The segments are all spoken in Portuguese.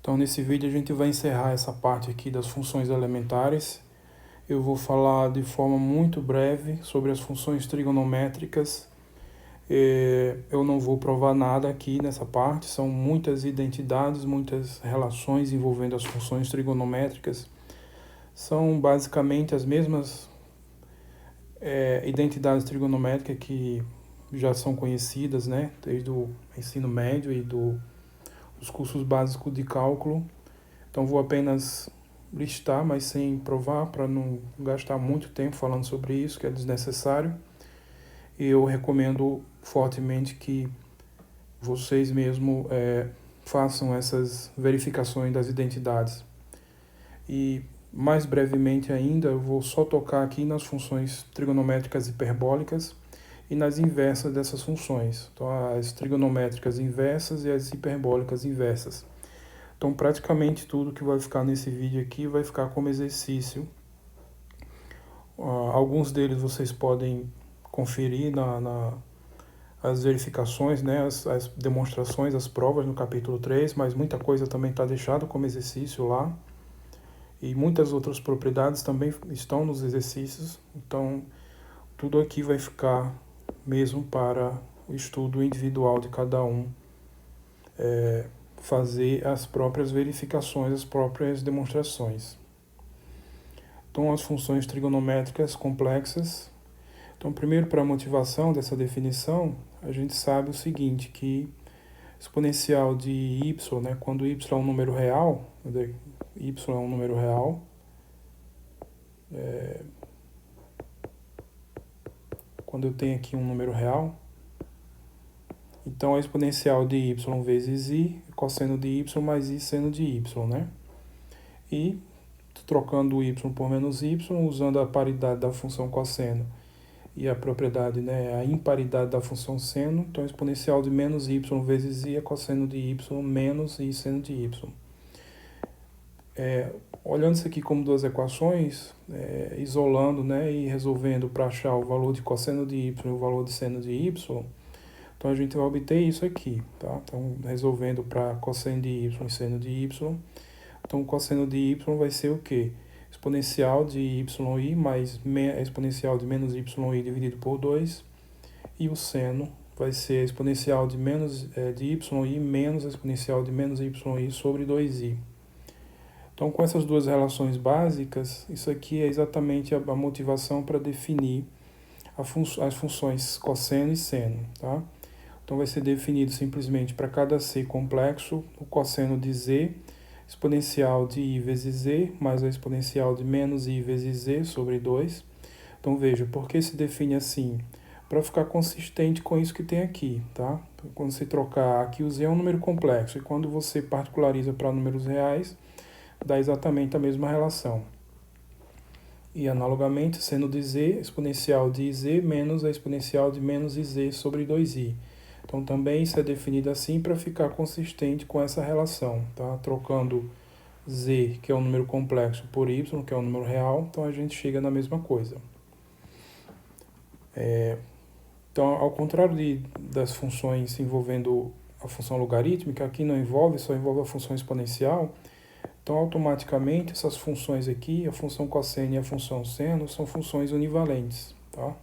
Então, nesse vídeo a gente vai encerrar essa parte aqui das funções elementares. Eu vou falar de forma muito breve sobre as funções trigonométricas. Eu não vou provar nada aqui nessa parte, são muitas identidades, muitas relações envolvendo as funções trigonométricas. São basicamente as mesmas identidades trigonométricas que já são conhecidas, né, desde o ensino médio e dos cursos básicos de cálculo. Então vou apenas listar, mas sem provar, para não gastar muito tempo falando sobre isso, que é desnecessário. E eu recomendo fortemente que vocês mesmo façam essas verificações das identidades. E mais brevemente ainda, eu vou só tocar aqui nas funções trigonométricas hiperbólicas e nas inversas dessas funções. Então, as trigonométricas inversas e as hiperbólicas inversas. Então, praticamente tudo que vai ficar nesse vídeo aqui vai ficar como exercício. Alguns deles vocês podem conferir as verificações, né, as demonstrações, as provas no capítulo 3, mas muita coisa também está deixada como exercício lá. E muitas outras propriedades também estão nos exercícios. Então, tudo aqui vai ficar mesmo para o estudo individual de cada um. Fazer as próprias verificações, as próprias demonstrações. Então, as funções trigonométricas complexas. Então, primeiro, para a motivação dessa definição, a gente sabe o seguinte, que exponencial de y, né, quando y é um número real, y é um número real, quando eu tenho aqui um número real, então a exponencial de y vezes i, cosseno de y mais i seno de y, né? E trocando o y por menos y, usando a paridade da função cosseno e a propriedade, né, a imparidade da função seno, então a exponencial de menos y vezes i é cosseno de y menos i seno de y. Olhando isso aqui como duas equações, isolando, né, e resolvendo para achar o valor de cosseno de y e o valor de seno de y, então a gente vai obter isso aqui, tá? Então, resolvendo para cosseno de y e seno de y, então o cosseno de y vai ser o quê? Exponencial de yi mais exponencial de menos yi dividido por 2, e o seno vai ser exponencial de menos de yi menos exponencial de menos yi sobre 2i. Então, com essas duas relações básicas, isso aqui é exatamente a motivação para definir as funções cosseno e seno, tá? Então, vai ser definido simplesmente para cada c complexo o cosseno de z, exponencial de i vezes z, mais a exponencial de menos i vezes z sobre 2. Então, veja, por que se define assim? Para ficar consistente com isso que tem aqui, tá? Quando você trocar, aqui o z é um número complexo, e quando você particulariza para números reais, dá exatamente a mesma relação. E, analogamente, seno de z, exponencial de iz menos a exponencial de menos iz sobre 2i. Então, também isso é definido assim para ficar consistente com essa relação, tá? Trocando z, que é um número complexo, por y, que é um número real, então a gente chega na mesma coisa. Então, ao contrário das funções envolvendo a função logarítmica, aqui não envolve, só envolve a função exponencial. Então, automaticamente, essas funções aqui, a função cosseno e a função seno, são funções univalentes, tá?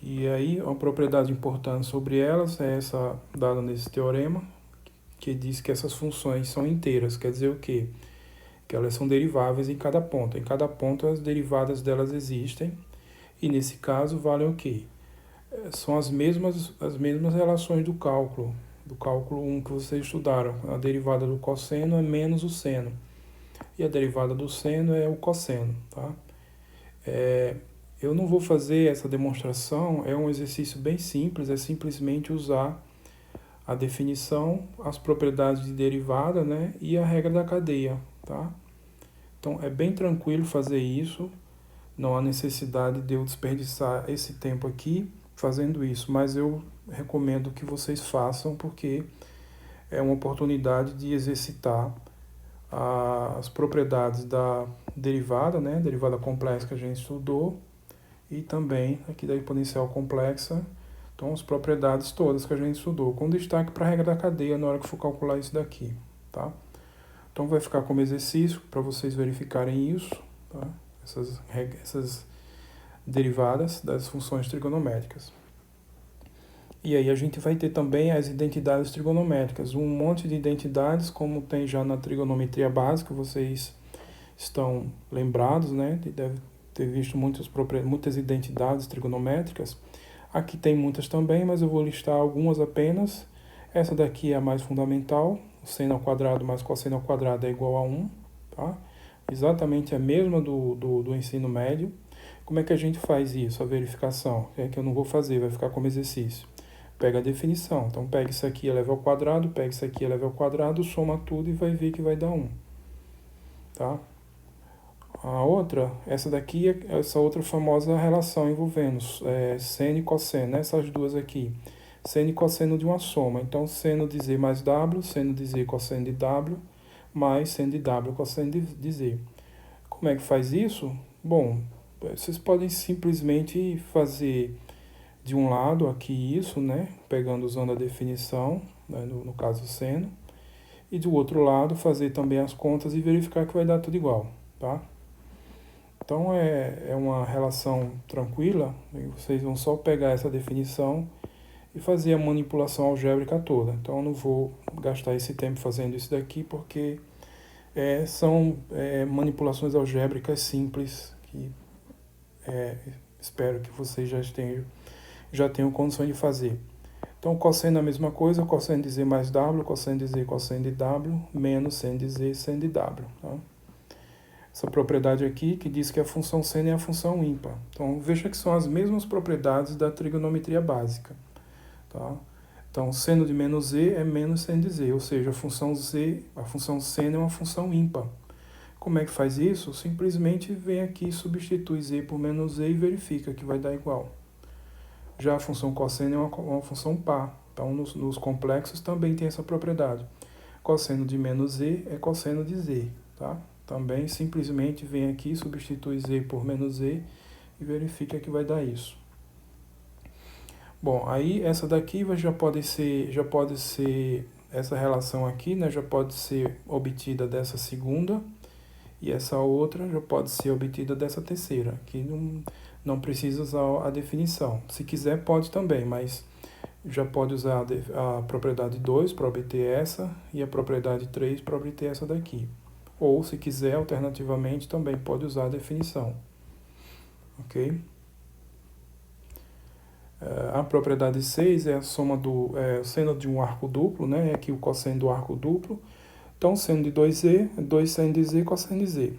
E aí, uma propriedade importante sobre elas é essa dada nesse teorema, que diz que essas funções são inteiras. Quer dizer o quê? Que elas são deriváveis em cada ponto. Em cada ponto, as derivadas delas existem. E, nesse caso, valem o quê? São as mesmas relações do cálculo 1 que vocês estudaram. A derivada do cosseno é menos o seno. E a derivada do seno é o cosseno, tá? Eu não vou fazer essa demonstração, é um exercício bem simples, é simplesmente usar a definição, as propriedades de derivada, né, e a regra da cadeia, tá? Então, é bem tranquilo fazer isso, não há necessidade de eu desperdiçar esse tempo aqui fazendo isso, mas eu recomendo que vocês façam porque é uma oportunidade de exercitar as propriedades da derivada, né, derivada complexa que a gente estudou, e também aqui da exponencial complexa, então as propriedades todas que a gente estudou, com destaque para a regra da cadeia na hora que for calcular isso daqui. tá? Então vai ficar como exercício para vocês verificarem isso, tá? Essas derivadas das funções trigonométricas. E aí a gente vai ter também as identidades trigonométricas, um monte de identidades, como tem já na trigonometria básica, vocês estão lembrados, né? Deve ter visto muitas identidades trigonométricas. Aqui tem muitas também, mas eu vou listar algumas apenas. Essa daqui é a mais fundamental, seno ao quadrado mais cosseno ao quadrado é igual a 1, tá? Exatamente a mesma do ensino médio. Como é que a gente faz isso, a verificação? É que eu não vou fazer, vai ficar como exercício. Pega a definição, então pega isso aqui, eleva ao quadrado, pega isso aqui, eleva ao quadrado, soma tudo e vai ver que vai dar 1, tá? A outra, essa daqui é essa outra famosa relação envolvendo seno e cosseno, né? Essas duas aqui. Seno e cosseno de uma soma. Então, seno de Z mais W, seno de Z cosseno de W, mais seno de W cosseno de Z. Como é que faz isso? Bom, vocês podem simplesmente fazer de um lado aqui isso, né? Usando a definição, né? no caso seno. E do outro lado fazer também as contas e verificar que vai dar tudo igual, tá? Então é uma relação tranquila, vocês vão só pegar essa definição e fazer a manipulação algébrica toda. Então eu não vou gastar esse tempo fazendo isso daqui porque são manipulações algébricas simples que espero que vocês já tenham condições de fazer. Então cosseno é a mesma coisa, cosseno de Z mais W, cosseno de Z cosseno de W, menos seno de Z seno de W, tá? Essa propriedade aqui que diz que a função seno é a função ímpar. Então, veja que são as mesmas propriedades da trigonometria básica, tá? Então, seno de menos z é menos seno de z, ou seja, a função seno é uma função ímpar. Como é que faz isso? Simplesmente vem aqui, substitui z por menos z e verifica que vai dar igual. Já a função cosseno é uma função par. Então, nos complexos também tem essa propriedade. Cosseno de menos z é cosseno de z, tá? Também simplesmente vem aqui, substitui z por menos z e verifica que vai dar isso. Bom, aí essa daqui já pode ser essa relação aqui, né, já pode ser obtida dessa segunda e essa outra já pode ser obtida dessa terceira. Aqui não precisa usar a definição. Se quiser pode também, mas já pode usar a propriedade 2 para obter essa e a propriedade 3 para obter essa daqui. Ou, se quiser, alternativamente, também pode usar a definição. Ok? A propriedade 6 é a soma do seno de um arco duplo, né? Aqui o cosseno do arco duplo. Então, seno de 2z, 2 seno de z, cosseno de z.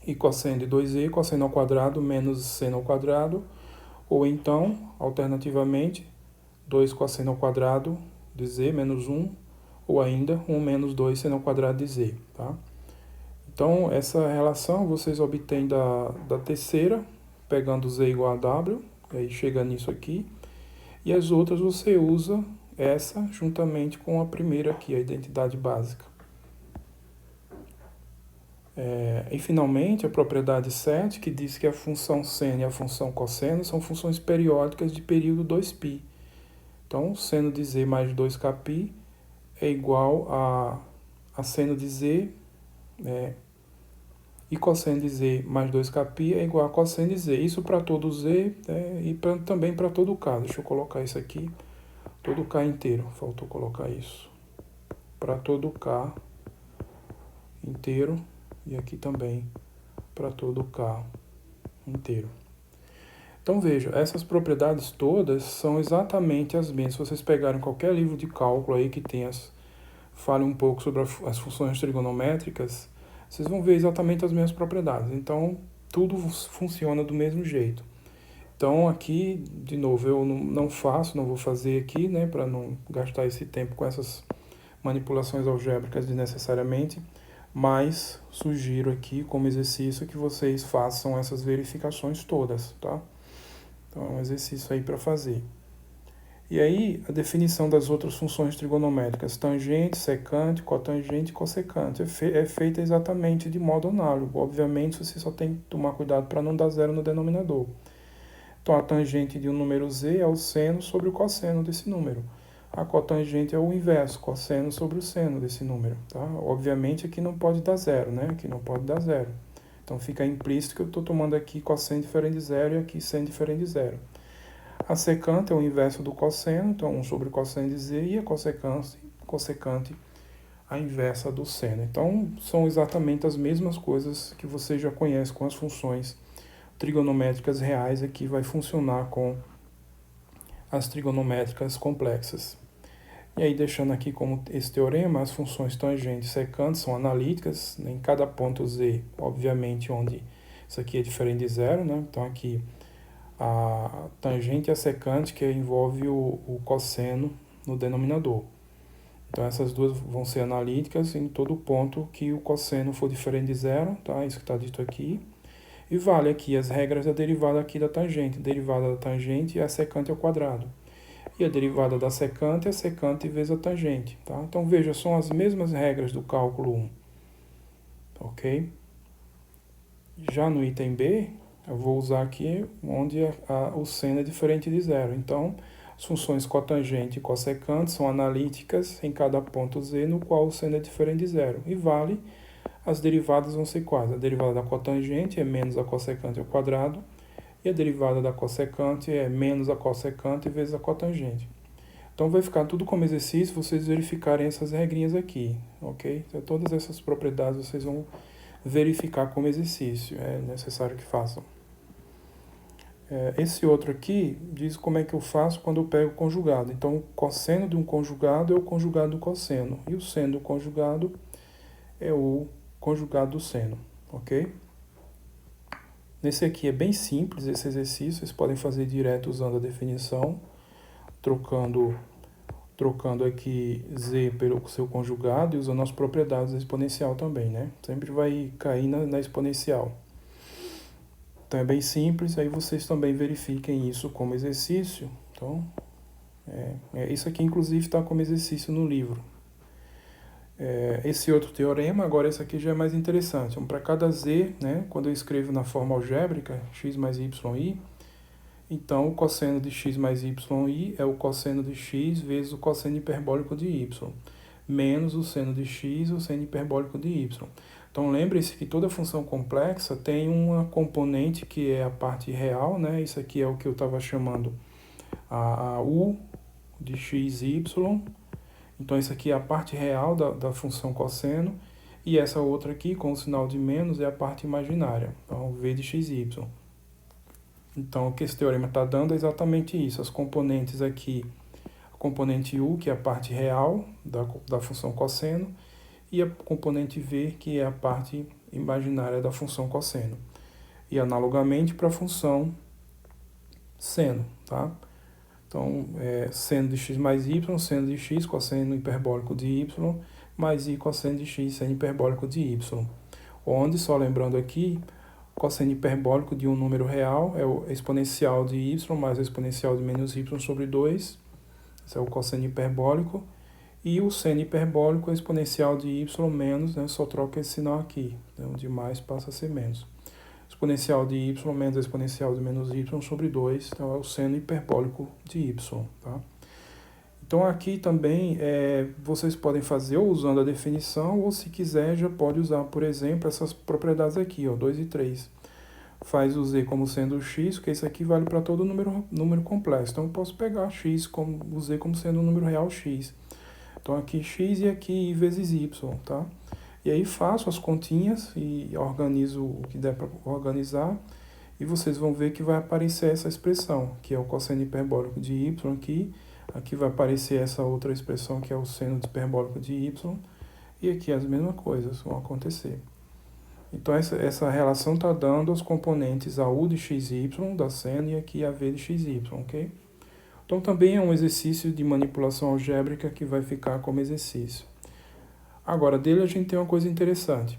E cosseno de 2z, cosseno ao quadrado, menos seno ao quadrado. Ou então, alternativamente, 2 cosseno ao quadrado de z, menos 1. Ou ainda, 1 menos 2 seno ao quadrado de z, tá? Então, essa relação vocês obtêm da terceira, pegando z igual a w, aí chega nisso aqui. E as outras você usa essa juntamente com a primeira aqui, a identidade básica. E finalmente, a propriedade 7, que diz que a função seno e a função cosseno são funções periódicas de período 2π. Então, seno de z mais 2kπ é igual a seno de z, e cosseno de z mais 2kπ é igual a cosseno de z. Isso para todo z e também para todo k. Deixa eu colocar isso aqui, todo k inteiro. Faltou colocar isso. Para todo k inteiro e aqui também para todo k inteiro. Então veja, essas propriedades todas são exatamente as mesmas. Se vocês pegarem qualquer livro de cálculo aí que fale um pouco sobre as funções trigonométricas, vocês vão ver exatamente as mesmas propriedades. Então, tudo funciona do mesmo jeito. Então, aqui, de novo, eu não vou fazer aqui, né, para não gastar esse tempo com essas manipulações algébricas desnecessariamente, mas sugiro aqui como exercício que vocês façam essas verificações todas, tá? Então, é um exercício aí para fazer. E aí, a definição das outras funções trigonométricas, tangente, secante, cotangente e cossecante, é feita exatamente de modo análogo. Obviamente, você só tem que tomar cuidado para não dar zero no denominador. Então, a tangente de um número z é o seno sobre o cosseno desse número. A cotangente é o inverso, cosseno sobre o seno desse número, tá? Obviamente aqui não pode dar zero, né? Aqui não pode dar zero. Então fica implícito que eu estou tomando aqui cosseno diferente de zero e aqui seno diferente de zero. A secante é o inverso do cosseno, então 1 sobre cosseno de z, e a cossecante a inversa do seno. Então são exatamente as mesmas coisas que você já conhece com as funções trigonométricas reais, aqui vai funcionar com as trigonométricas complexas. E aí, deixando aqui como esse teorema, as funções tangente e secante são analíticas, né, em cada ponto z, obviamente, onde isso aqui é diferente de zero, né? Então aqui a tangente e a secante, que envolve o cosseno no denominador. Então essas duas vão ser analíticas em todo ponto que o cosseno for diferente de zero, tá? Isso que está dito aqui. E vale aqui as regras da derivada aqui da tangente. A derivada da tangente é a secante ao quadrado. E a derivada da secante é a secante vezes a tangente, tá? Então veja, são as mesmas regras do cálculo 1, ok? Já no item B, eu vou usar aqui onde o seno é diferente de zero. Então, as funções cotangente e cossecante são analíticas em cada ponto z no qual o seno é diferente de zero. E vale, as derivadas vão ser quais? A derivada da cotangente é menos a cossecante ao quadrado, e a derivada da cossecante é menos a cossecante vezes a cotangente. Então vai ficar tudo como exercício, vocês verificarem essas regrinhas aqui, ok? Então, todas essas propriedades vocês vão verificar como exercício, é necessário que façam. Esse outro aqui diz como é que eu faço quando eu pego o conjugado. Então, o cosseno de um conjugado é o conjugado do cosseno, e o seno do conjugado é o conjugado do seno, ok? Nesse aqui é bem simples esse exercício, vocês podem fazer direto usando a definição, trocando aqui z pelo seu conjugado e usando as propriedades da exponencial também, né? Sempre vai cair na exponencial. Então é bem simples, aí vocês também verifiquem isso como exercício. Então, isso aqui inclusive está como exercício no livro. Esse outro teorema, agora esse aqui já é mais interessante. Então, para cada z, né, quando eu escrevo na forma algébrica, x mais yi, então o cosseno de x mais yi é o cosseno de x vezes o cosseno hiperbólico de y, menos o seno de x, o seno hiperbólico de y. Então lembre-se que toda função complexa tem uma componente que é a parte real, né? Isso aqui é o que eu estava chamando a u de x, y. Então, isso aqui é a parte real da função cosseno, e essa outra aqui, com o sinal de menos, é a parte imaginária, então, v de xy. Então, o que esse teorema está dando é exatamente isso, as componentes aqui, a componente u, que é a parte real da função cosseno, e a componente v, que é a parte imaginária da função cosseno. E, analogamente, para a função seno, tá? Então, seno de x mais y, seno de x, cosseno hiperbólico de y, mais i cosseno de x, seno hiperbólico de y. Onde, só lembrando aqui, cosseno hiperbólico de um número real é o exponencial de y mais o exponencial de menos y sobre 2. Esse é o cosseno hiperbólico. E o seno hiperbólico é o exponencial de y menos, né, só troca esse sinal aqui. Então, de mais passa a ser menos. Exponencial de y menos a exponencial de menos y sobre 2, então é o seno hiperbólico de y, tá? Então aqui também vocês podem fazer ou usando a definição, ou se quiser já pode usar, por exemplo, essas propriedades aqui, ó, 2 e 3. Faz o z como sendo o x, porque isso aqui vale para todo número complexo. Então eu posso pegar x como o z como sendo um número real x. Então aqui x e aqui i vezes y, tá? E aí faço as continhas e organizo o que der para organizar, e vocês vão ver que vai aparecer essa expressão, que é o cosseno hiperbólico de y aqui. Aqui vai aparecer essa outra expressão, que é o seno hiperbólico de y, e aqui as mesmas coisas vão acontecer. Então essa relação está dando as componentes a u de xy da seno e aqui a v de xy, ok? Então também é um exercício de manipulação algébrica que vai ficar como exercício. Agora, dele a gente tem uma coisa interessante.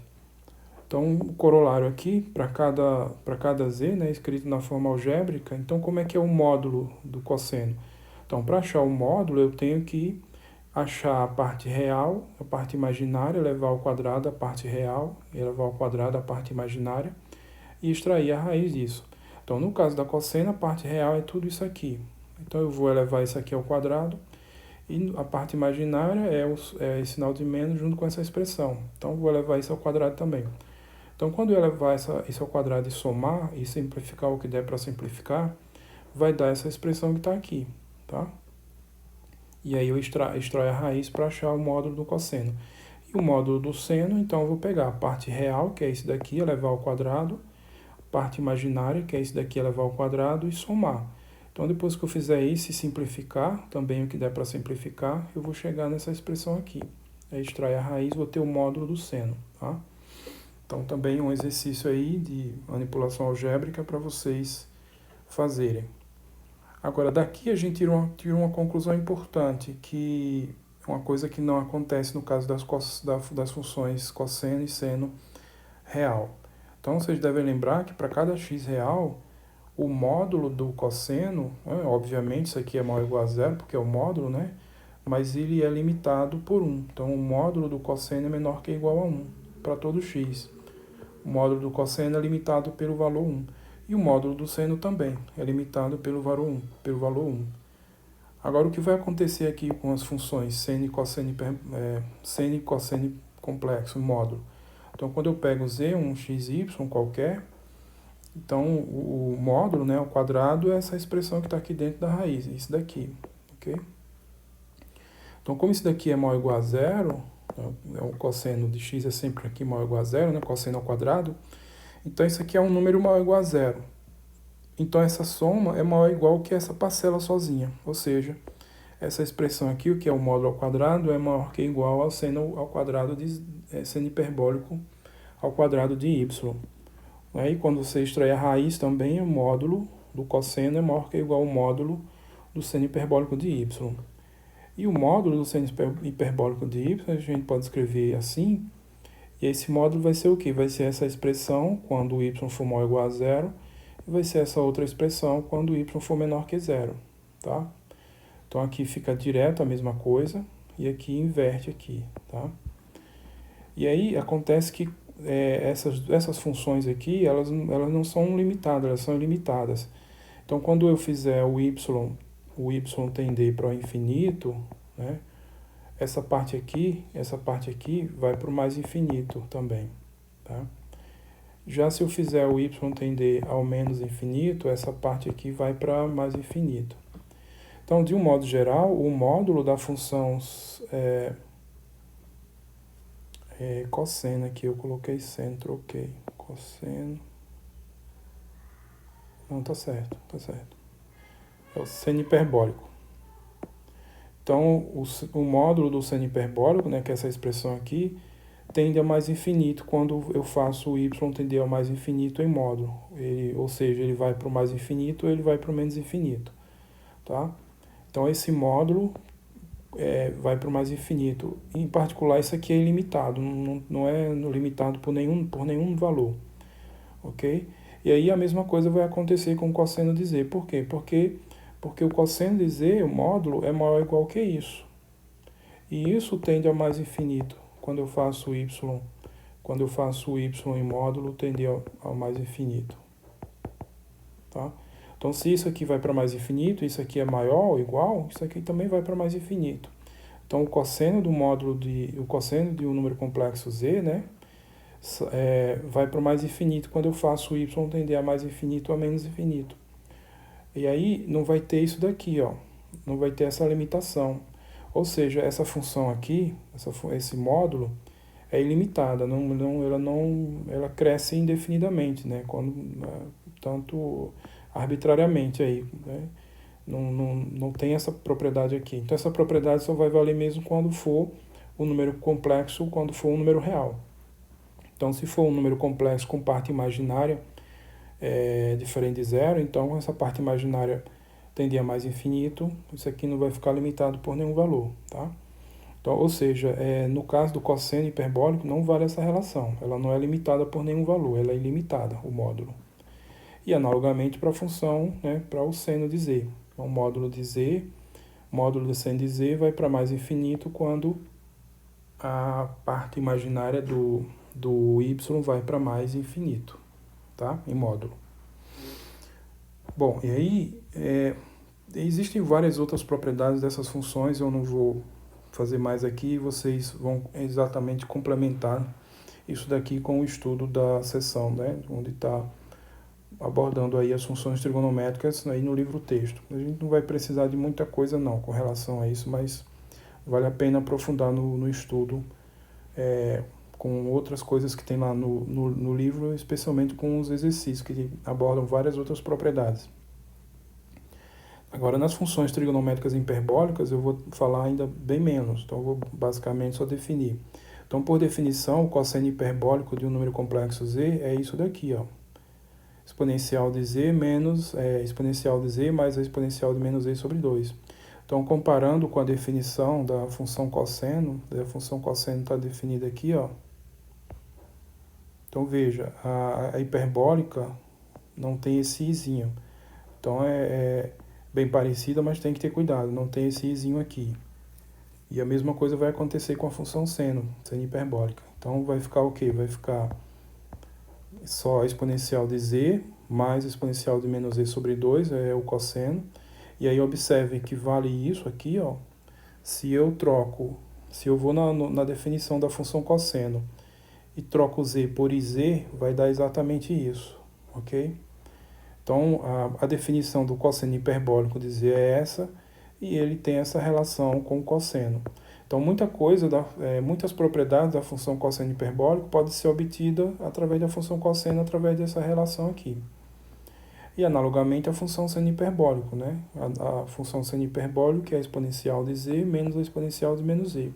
Então, o corolário aqui, para cada z, né, escrito na forma algébrica, então como é que é o módulo do cosseno? Então, para achar o módulo, eu tenho que achar a parte real, a parte imaginária, elevar ao quadrado a parte real, elevar ao quadrado a parte imaginária, e extrair a raiz disso. Então, no caso da cosseno, a parte real é tudo isso aqui. Então, eu vou elevar isso aqui ao quadrado, E a parte imaginária é esse sinal de menos junto com essa expressão. Então, vou levar isso ao quadrado também. Então, quando eu levar isso ao quadrado e somar e simplificar o que der para simplificar, vai dar essa expressão que está aqui, tá? E aí eu extraio a raiz para achar o módulo do cosseno. E o módulo do seno, então eu vou pegar a parte real, que é esse daqui, elevar ao quadrado, a parte imaginária, que é esse daqui, elevar ao quadrado, e somar. Então, depois que eu fizer isso e simplificar, também o que der para simplificar, eu vou chegar nessa expressão aqui. Aí extrair a raiz, vou ter o módulo do seno, tá? Então, também um exercício aí de manipulação algébrica para vocês fazerem. Agora, daqui a gente tira uma conclusão importante, que é uma coisa que não acontece no caso das funções cosseno e seno real. Então, vocês devem lembrar que para cada x real, o módulo do cosseno, obviamente isso aqui é maior ou igual a zero, porque é o módulo, né? Mas ele é limitado por 1. Então, o módulo do cosseno é menor que ou igual a 1 para todo x. O módulo do cosseno é limitado pelo valor 1. E o módulo do seno também é limitado pelo valor 1. Agora, o que vai acontecer aqui com as funções seno e cosseno complexo, módulo? Então, quando eu pego z, um xy qualquer, então o módulo, né, o quadrado, é essa expressão que está aqui dentro da raiz, isso daqui, ok? Então, como isso daqui é maior ou igual a zero, o cosseno de x é sempre aqui maior ou igual a zero, né, cosseno ao quadrado, então isso aqui é um número maior ou igual a zero. Então, essa soma é maior ou igual que essa parcela sozinha, ou seja, essa expressão aqui, o que é o módulo ao quadrado, é maior que ou igual ao seno ao quadrado de seno hiperbólico ao quadrado de y. Aí, quando você extrair a raiz também, o módulo do cosseno é maior que ou igual ao módulo do seno hiperbólico de y. E o módulo do seno hiperbólico de y, a gente pode escrever assim, e esse módulo vai ser o quê? Vai ser essa expressão quando o y for maior ou igual a zero, e vai ser essa outra expressão quando o y for menor que zero, tá? Então, aqui fica direto a mesma coisa, e aqui inverte aqui, tá? E aí, acontece que essas funções aqui, elas não são limitadas, elas são ilimitadas. Então, quando eu fizer o y tender para o infinito, né, essa parte aqui vai para o mais infinito também, tá? Já se eu fizer o y tender ao menos infinito, essa parte aqui vai para mais infinito. Então, de um modo geral, o módulo da função cosseno aqui, eu coloquei seno, troquei, cosseno, não, tá certo, é o seno hiperbólico. Então, o módulo do seno hiperbólico, né, que é essa expressão aqui, tende a mais infinito quando eu faço o y tender ao mais infinito em módulo, ou seja, ele vai para o mais infinito ou ele vai para o menos infinito, tá? Então, esse módulo vai para o mais infinito. Em particular, isso aqui é ilimitado, não é limitado por nenhum valor, ok? E aí a mesma coisa vai acontecer com o cosseno de z. Por quê? Porque o cosseno de z, o módulo, é maior ou igual que isso. E isso tende ao mais infinito. Quando eu faço y em módulo, tende ao mais infinito, tá? Então, se isso aqui vai para mais infinito, isso aqui é maior ou igual, isso aqui também vai para mais infinito. Então, o cosseno de um número complexo z, né, vai para mais infinito quando eu faço y tender a mais infinito ou a menos infinito. E aí, não vai ter isso daqui, ó, não vai ter essa limitação. Ou seja, essa função aqui, esse módulo, é ilimitada, ela cresce indefinidamente, né, tanto arbitrariamente aí, né? Não tem essa propriedade aqui. Então, essa propriedade só vai valer mesmo quando for um número complexo, quando for um número real. Então, se for um número complexo com parte imaginária diferente de zero, então essa parte imaginária tende a mais infinito, isso aqui não vai ficar limitado por nenhum valor, tá? Então, ou seja, no caso do cosseno hiperbólico, não vale essa relação. Ela não é limitada por nenhum valor, ela é ilimitada, o módulo. E analogamente para a função, né, para o seno de z. Então, o módulo de z, módulo do seno de z vai para mais infinito quando a parte imaginária do y vai para mais infinito, tá? Em módulo. Bom, e aí, Existem várias outras propriedades dessas funções, eu não vou fazer mais aqui, vocês vão exatamente complementar isso daqui com o estudo da seção, né, onde está abordando aí as funções trigonométricas aí no livro texto. A gente não vai precisar de muita coisa não com relação a isso, mas vale a pena aprofundar no estudo com outras coisas que tem lá no livro, especialmente com os exercícios que abordam várias outras propriedades. Agora, nas funções trigonométricas hiperbólicas, eu vou falar ainda bem menos, então eu vou basicamente só definir. Então, por definição, o cosseno hiperbólico de um número complexo z é isso daqui, ó. Exponencial de z menos exponencial de z mais a exponencial de menos z sobre 2. Então, comparando com a definição da função cosseno, a função cosseno está definida aqui, ó. Então, veja, a hiperbólica não tem esse izinho. Então, é bem parecida, mas tem que ter cuidado, não tem esse izinho aqui. E a mesma coisa vai acontecer com a função seno hiperbólica. Então, vai ficar o quê? Vai ficar só a exponencial de z mais a exponencial de menos z sobre 2, é o cosseno. E aí, observe que vale isso aqui, ó. Se eu vou na definição da função cosseno e troco z por iz, vai dar exatamente isso, ok? Então, a definição do cosseno hiperbólico de z é essa, e ele tem essa relação com o cosseno. Então, muitas propriedades da função cosseno hiperbólico podem ser obtidas através da função cosseno, através dessa relação aqui. E, analogamente, a função seno hiperbólico, né? A função seno hiperbólico é a exponencial de z menos a exponencial de menos z.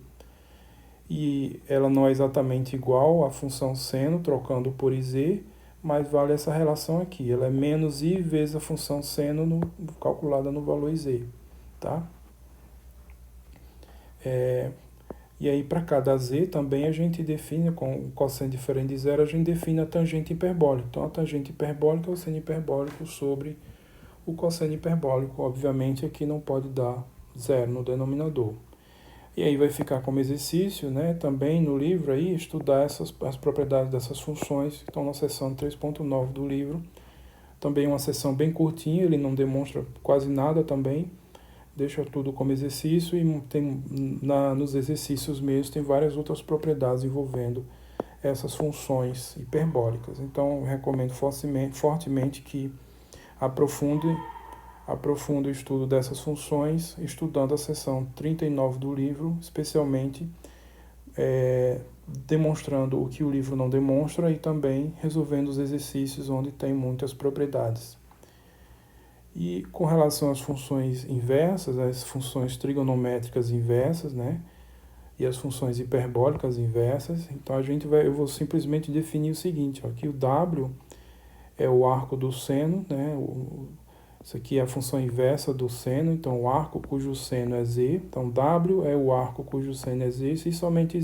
E ela não é exatamente igual à função seno, trocando por iz, mas vale essa relação aqui. Ela é menos i vezes a função seno calculada no valor iz, tá? E aí, para cada z também a gente define, com o cosseno diferente de zero, a gente define a tangente hiperbólica. Então, a tangente hiperbólica é o seno hiperbólico sobre o cosseno hiperbólico. Obviamente, aqui não pode dar zero no denominador. E aí vai ficar como exercício, né, também no livro, aí, estudar as propriedades dessas funções que estão na seção 3.9 do livro. Também uma seção bem curtinha, ele não demonstra quase nada também, deixa tudo como exercício, e nos exercícios mesmos tem várias outras propriedades envolvendo essas funções hiperbólicas. Então, eu recomendo fortemente que aprofunde o estudo dessas funções, estudando a seção 39 do livro, especialmente demonstrando o que o livro não demonstra e também resolvendo os exercícios onde tem muitas propriedades. E com relação às funções inversas, as funções trigonométricas inversas, né, e as funções hiperbólicas inversas, então eu vou simplesmente definir o seguinte, ó, que o W é o arco do seno, né, isso aqui é a função inversa do seno, então o arco cujo seno é z. Então W é o arco cujo seno é z, se somente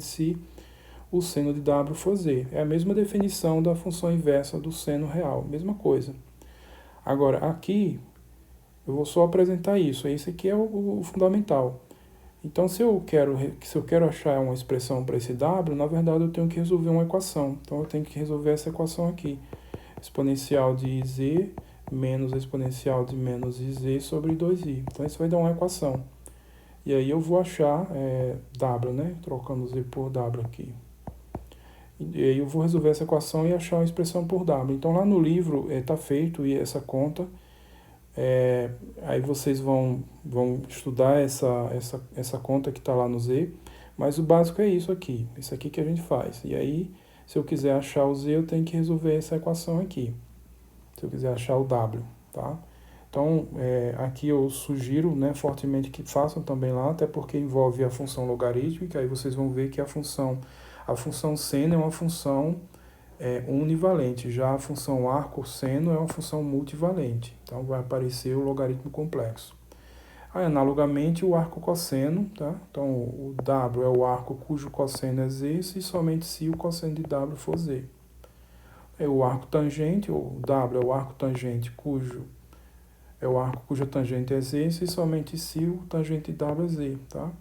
se o seno de W for z. É a mesma definição da função inversa do seno real, mesma coisa. Agora, aqui, eu vou só apresentar isso. Esse aqui é o fundamental. Então, se eu quero achar uma expressão para esse W, na verdade eu tenho que resolver uma equação. Então, eu tenho que resolver essa equação aqui. Exponencial de z menos a exponencial de menos iz sobre 2i. Então, isso vai dar uma equação. E aí eu vou achar w, né? Trocando z por w aqui. E aí eu vou resolver essa equação e achar a expressão por w. Então, lá no livro está feito essa conta. Aí vocês vão estudar essa conta que está lá no z. Mas o básico é isso aqui. Isso aqui que a gente faz. E aí, se eu quiser achar o z, eu tenho que resolver essa equação aqui. Se eu quiser achar o w, tá? Então, aqui eu sugiro, né, fortemente que façam também lá, até porque envolve a função logarítmica, aí vocês vão ver que a função seno é uma função univalente, já a função arco-seno é uma função multivalente, então vai aparecer o logaritmo complexo. Aí, analogamente, o arco cosseno, tá? Então, o w é o arco cujo cosseno é z, e somente se o cosseno de w for z. É o arco tangente, o W é o arco tangente cuja tangente é z, e somente se o tangente de W é z, tá?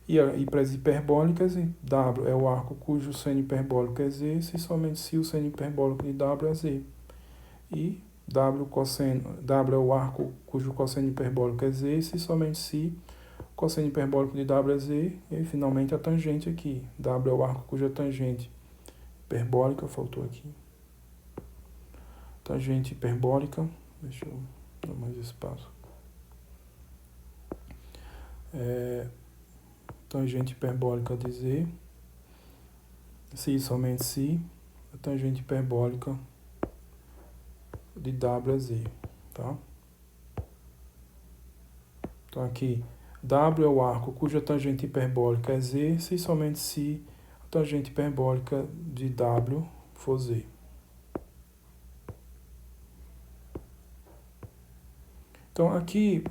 E para as hiperbólicas, W é o arco cujo seno hiperbólico é z, e somente se o seno hiperbólico de W é z. E W é o arco cujo cosseno hiperbólico é Z, se somente se o cosseno hiperbólico de W é Z, e finalmente a tangente aqui. W é o arco cuja tangente hiperbólica, faltou aqui. Tangente hiperbólica, deixa eu dar mais espaço. Tangente hiperbólica de Z, se e somente se, a tangente hiperbólica de W é Z, tá? Então aqui, W é o arco cuja tangente hiperbólica é Z, se e somente se a tangente hiperbólica de W for Z. Então aqui,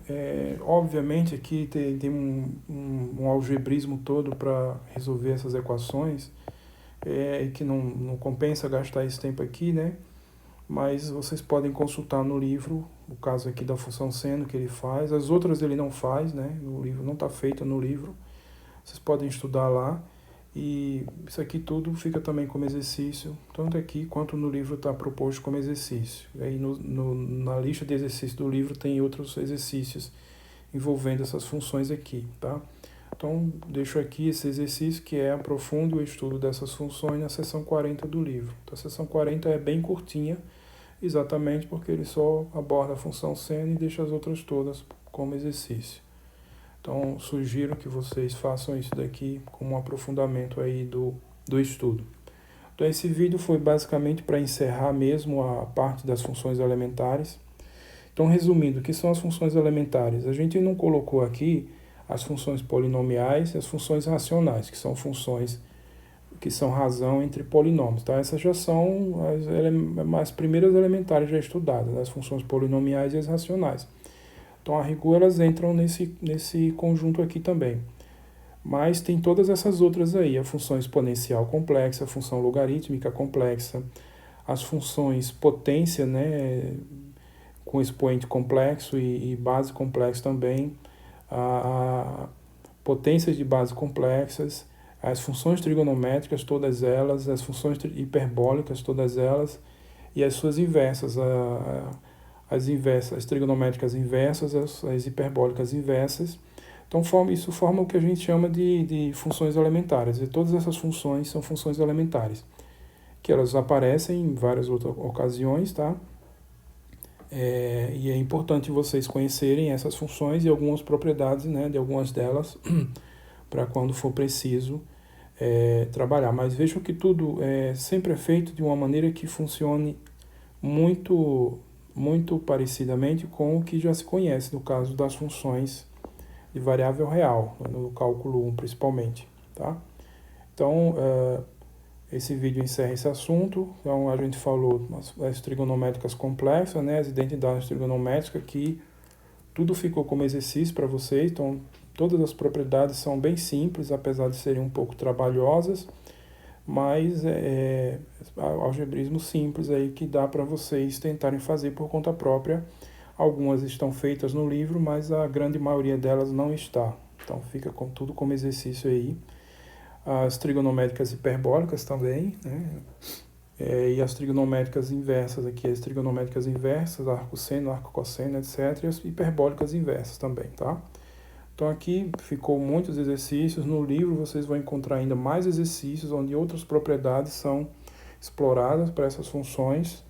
obviamente, aqui tem um algebrismo todo para resolver essas equações, e que não compensa gastar esse tempo aqui, né? Mas vocês podem consultar no livro, o caso aqui da função seno que ele faz, as outras ele não faz, né? O livro não está feito no livro, vocês podem estudar lá, e isso aqui tudo fica também como exercício, tanto aqui quanto no livro está proposto como exercício. E aí na lista de exercícios do livro tem outros exercícios envolvendo essas funções aqui, tá? Então, deixo aqui esse exercício que é aprofunde o estudo dessas funções na seção 40 do livro. Então, a seção 40 é bem curtinha, exatamente porque ele só aborda a função seno e deixa as outras todas como exercício. Então, sugiro que vocês façam isso daqui como um aprofundamento aí do estudo. Então, esse vídeo foi basicamente para encerrar mesmo a parte das funções elementares. Então, resumindo, o que são as funções elementares? A gente não colocou aqui as funções polinomiais e as funções racionais, que são funções que são razão entre polinômios. Tá? Essas já são as primeiras elementares já estudadas, as funções polinomiais e as racionais. Então, a rigor, elas entram nesse conjunto aqui também. Mas tem todas essas outras aí, a função exponencial complexa, a função logarítmica complexa, as funções potência, né, com expoente complexo e base complexa também, a potências de base complexas, as funções trigonométricas, todas elas, as funções hiperbólicas, todas elas, e as suas inversas, as inversas, as trigonométricas inversas, as hiperbólicas inversas. Então, isso forma o que a gente chama de funções elementares. E todas essas funções são funções elementares, que elas aparecem em várias outras ocasiões, tá? E é importante vocês conhecerem essas funções e algumas propriedades, né, de algumas delas, para quando for preciso trabalhar. Mas vejam que tudo sempre é feito de uma maneira que funcione muito parecidamente com o que já se conhece no caso das funções de variável real, no cálculo 1 principalmente, tá? Então, esse vídeo encerra esse assunto. Então, a gente falou as trigonométricas complexas, né, as identidades trigonométricas, que tudo ficou como exercício para vocês. Então, todas as propriedades são bem simples, apesar de serem um pouco trabalhosas, mas algebrismo simples aí que dá para vocês tentarem fazer por conta própria. Algumas estão feitas no livro, mas a grande maioria delas não está. Então fica tudo como exercício aí. As trigonométricas hiperbólicas também, né? E as trigonométricas inversas aqui, as trigonométricas inversas, arco-seno, arco-cosseno, etc. E as hiperbólicas inversas também, tá? Então aqui ficou muitos exercícios. No livro vocês vão encontrar ainda mais exercícios onde outras propriedades são exploradas para essas funções,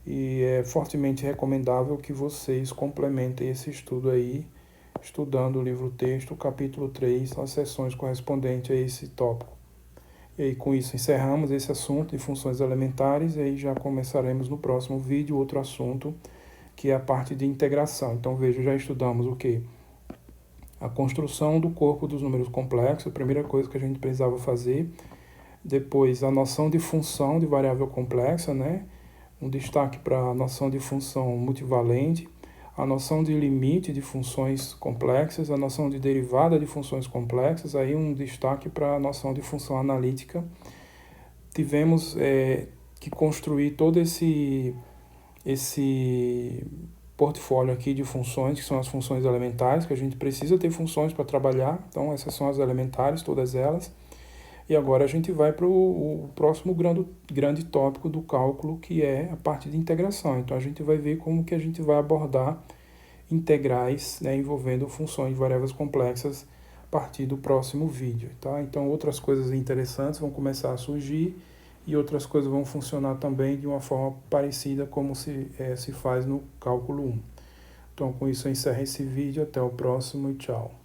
e é fortemente recomendável que vocês complementem esse estudo aí, estudando o livro-texto, capítulo 3, as seções correspondentes a esse tópico. E aí, com isso, encerramos esse assunto de funções elementares, e aí já começaremos no próximo vídeo outro assunto, que é a parte de integração. Então, veja, já estudamos o quê? A construção do corpo dos números complexos, a primeira coisa que a gente precisava fazer. Depois, a noção de função de variável complexa, né? Um destaque para a noção de função multivalente, a noção de limite de funções complexas, a noção de derivada de funções complexas, aí um destaque para a noção de função analítica. Tivemos que construir todo esse portfólio aqui de funções, que são as funções elementares, que a gente precisa ter funções para trabalhar, então essas são as elementares, todas elas. E agora a gente vai para o próximo grande tópico do cálculo, que é a parte de integração. Então a gente vai ver como que a gente vai abordar integrais, né, envolvendo funções de variáveis complexas a partir do próximo vídeo, tá? Então outras coisas interessantes vão começar a surgir e outras coisas vão funcionar também de uma forma parecida como se faz no cálculo 1. Então com isso eu encerro esse vídeo, até o próximo e tchau.